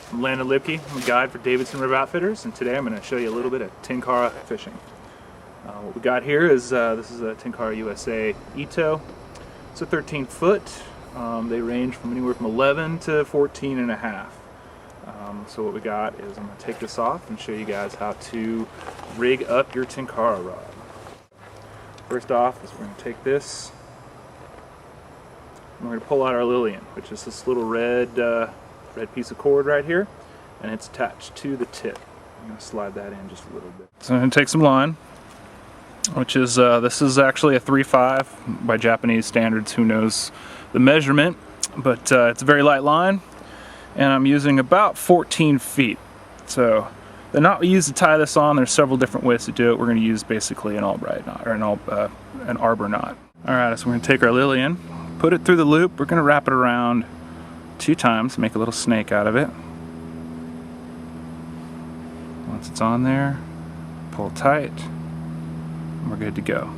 I'm Landon Lipke. I'm a guide for Davidson River Outfitters, and today I'm going to show you a little bit of Tenkara fishing. What we got here is this is a Tenkara USA Ito. It's a 13 foot. They range from anywhere from 11 to 14 and a half. So what we got is I'm going to take this off and show you guys how to rig up your Tenkara rod. First off is we're going to take this and we're going to pull out our Lillian, which is this little red piece of cord right here, and it's attached to the tip. I'm going to slide that in just a little bit. So I'm going to take some line, which is this is actually a 3/5 by Japanese standards. Who knows the measurement, but it's a very light line, and I'm using about 14 feet. So the knot we use to tie this on, there's several different ways to do it. We're going to use basically an Albright knot, or an Arbor knot. Alright, so we're going to take our Lillian, put it through the loop. We're going to wrap it around 2 times, make a little snake out of it. Once it's on there, pull tight, and we're good to go.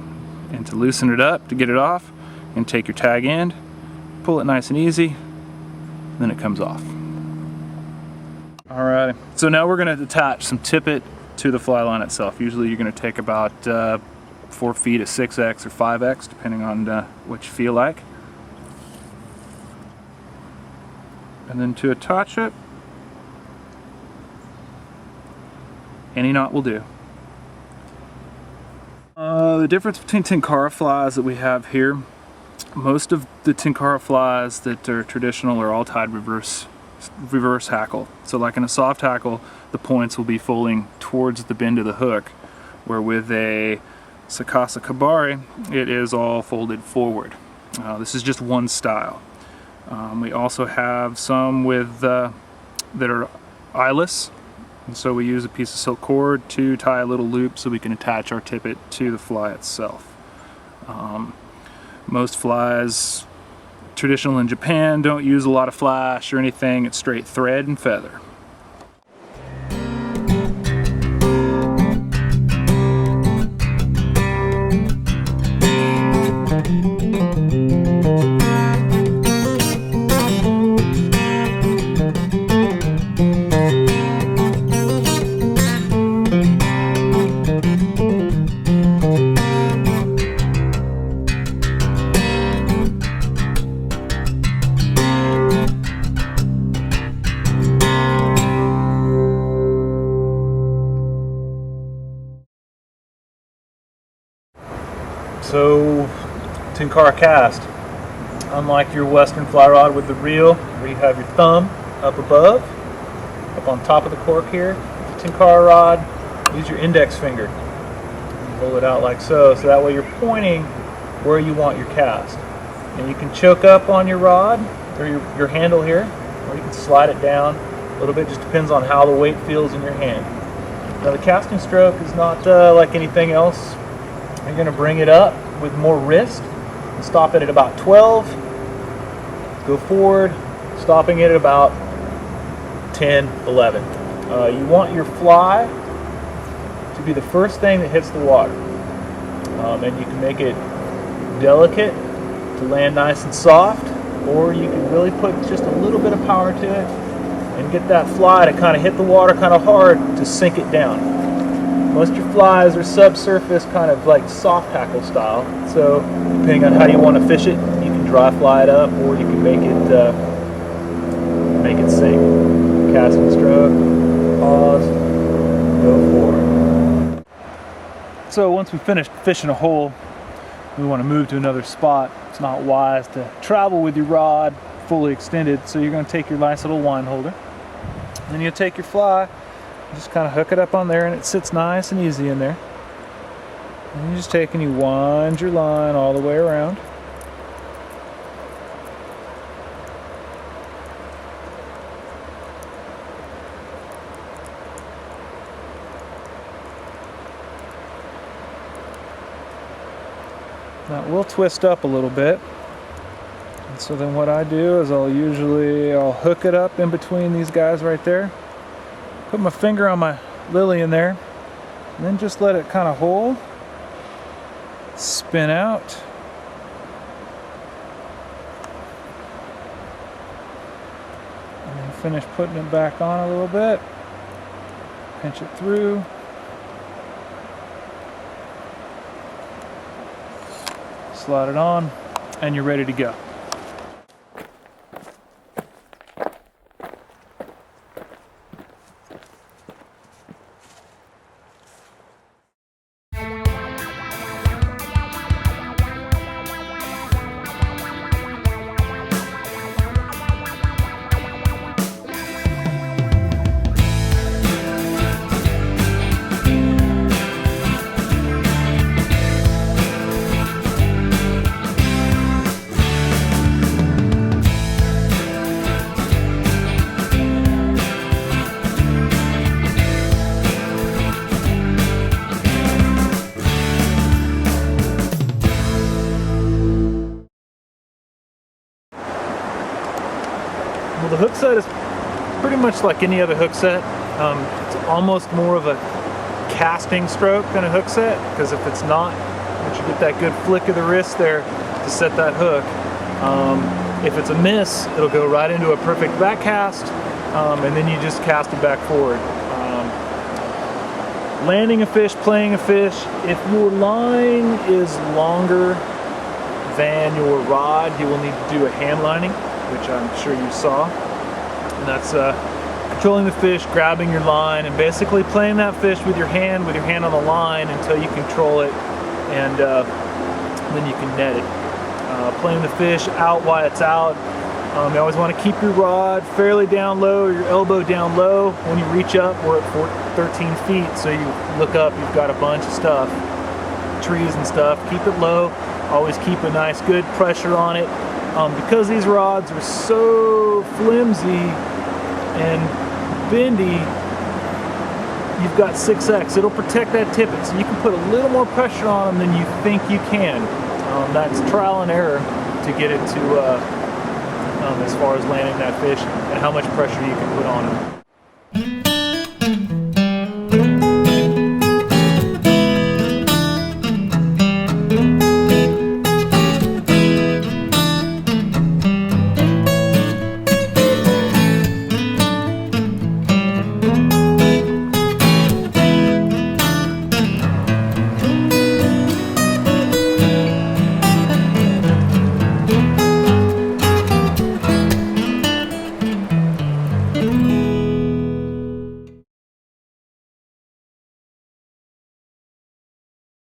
And to loosen it up, to get it off, you can take your tag end, pull it nice and easy, then it comes off. Alright, so now we're going to attach some tippet to the fly line itself. Usually you're going to take about 4 feet of 6X or 5X, depending on what you feel like. And then to attach it, any knot will do. The difference between Tenkara flies that we have here, most of the Tenkara flies that are traditional are all tied reverse hackle. So like in a soft hackle, the points will be folding towards the bend of the hook, where with a Sakasa Kabari, it is all folded forward. This is just one style. We also have some with that are eyeless, and so we use a piece of silk cord to tie a little loop so we can attach our tippet to the fly itself. Most flies, traditional in Japan, don't use a lot of flash or anything. It's straight thread and feather. So, Tenkara Cast, unlike your Western fly rod with the reel, where you have your thumb up above, up on top of the cork here, with the Tenkara rod, use your index finger and roll it out like so, so that way you're pointing where you want your cast. And you can choke up on your rod, or your handle here, or you can slide it down a little bit, just depends on how the weight feels in your hand. Now the casting stroke is not like anything else. You're going to bring it up with more wrist and stop it at about 12. Go forward, stopping it at about 10, 11. You want your fly to be the first thing that hits the water. And you can make it delicate to land nice and soft, or you can really put just a little bit of power to it and get that fly to kind of hit the water kind of hard to sink it down. Most of your flies are subsurface, kind of like soft hackle style. So depending on how you want to fish it, you can dry fly it up, or you can make it sink. Casting stroke, pause, go forward. So once we finished fishing a hole, we want to move to another spot. It's not wise to travel with your rod fully extended, so you're going to take your nice little line holder, and then you'll take your fly, just kind of hook it up on there, and it sits nice and easy in there. And you just take and you wind your line all the way around. Now it will twist up a little bit. And so then what I do is I'll hook it up in between these guys right there. Put my finger on my Lillian there, and then just let it kind of hold, spin out, and then finish putting it back on a little bit. Pinch it through. Slide it on, and you're ready to go. Well, the hook set is pretty much like any other hook set. It's almost more of a casting stroke than a hook set, because if it's not, once you get that good flick of the wrist there to set that hook, if it's a miss, it'll go right into a perfect back cast, and then you just cast it back forward. Landing a fish, playing a fish, if your line is longer than your rod, you will need to do a hand lining, which I'm sure you saw. And that's controlling the fish, grabbing your line, and basically playing that fish with your hand on the line until you control it, and then you can net it. Playing the fish out while it's out. You always want to keep your rod fairly down low, your elbow down low. When you reach up, we're at 13 feet, so you look up, you've got a bunch of stuff, trees and stuff. Keep it low. Always keep a nice, good pressure on it. Because these rods are so flimsy and bendy, you've got 6X. It'll protect that tippet, so you can put a little more pressure on them than you think you can. That's trial and error to get it to as far as landing that fish and how much pressure you can put on them.